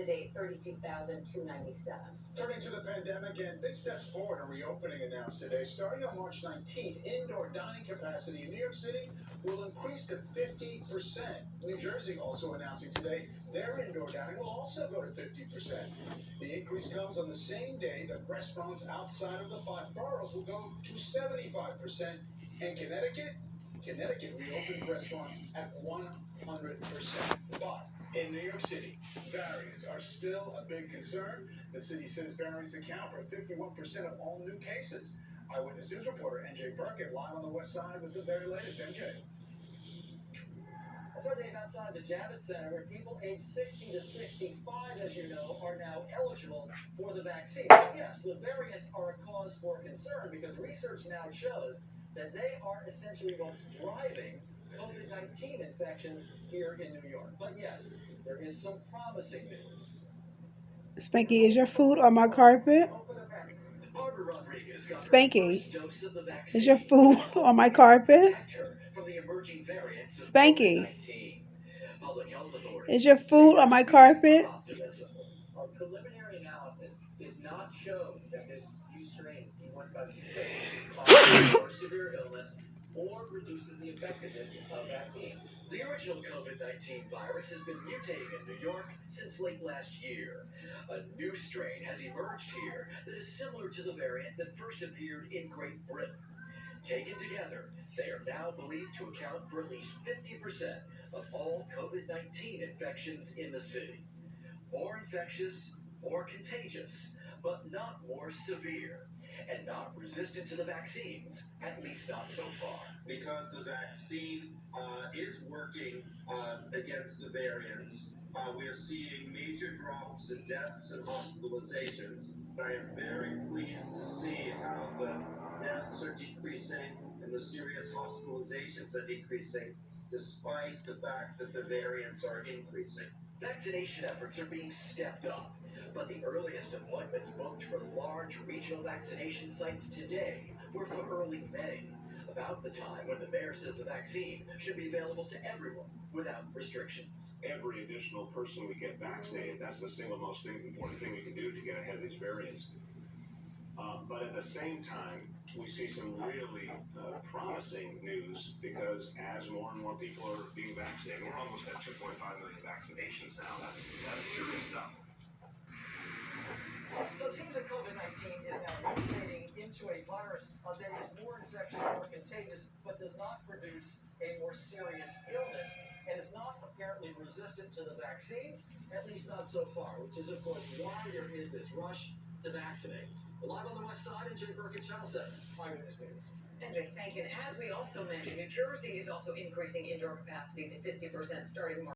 to date, 32,297. Turning to the pandemic and big steps forward in reopening announced today. Starting on March 19th, indoor dining capacity in New York City will increase to 50%. New Jersey also announcing today their indoor dining will also go to 50%. The increase comes on the same day that restaurants outside of the 5 boroughs will go to 75%. And Connecticut reopens restaurants at 100%. But in New York City, variants are still a big concern. The city says variants account for 51% of all new cases. Eyewitness News reporter NJ Burkett live on the west side with the very latest. NJ. That's our Dave outside the Javits Center, where people aged 60 to 65, as you know, are now eligible for the vaccine. Yes, the variants are a cause for concern because research now shows that they are essentially what's driving COVID-19 infections here in New York. But yes, there is some promising news. Spanky, is your food on my carpet? Spanky, is your food on my carpet? Spanky, is your food on my carpet? Our preliminary analysis does not show that this new strain, B.1.526, causes more severe illness or reduces the effectiveness of vaccines. The original COVID-19 virus has been mutating in New York since late last year. A new strain has emerged here that is similar to the variant that first appeared in Great Britain. Taken together, they are now believed to account for at least 50% of all COVID-19 infections in the city. More infectious, more contagious, but not more severe, and not resistant to the vaccines, at least not so far. Because the vaccine is working against the variants, we are seeing major drops in deaths and hospitalizations. I am very pleased to see how the deaths are decreasing and the serious hospitalizations are decreasing, despite the fact that the variants are increasing. Vaccination efforts are being stepped up, but the earliest appointments booked for large regional vaccination sites today were for early May, about the time when the mayor says the vaccine should be available to everyone without restrictions. Every additional person we get vaccinated, that's the single most important thing we can do to get ahead of these variants. But at the same time, we see some really promising news because as more and more people are being vaccinated, we're almost at 2.5 million vaccinations now. That's serious stuff. So it seems that COVID-19 is now mutating into a virus that is more infectious, more contagious, but does not produce a more serious illness, and is not apparently resistant to the vaccines, at least not so far, which is, of course, why there is this rush to vaccinate. We're live on the west side in J. Burkett, Channel 7, Eyewitness News. NJ, thank you. And as we also mentioned, New Jersey is also increasing indoor capacity to 50% starting March.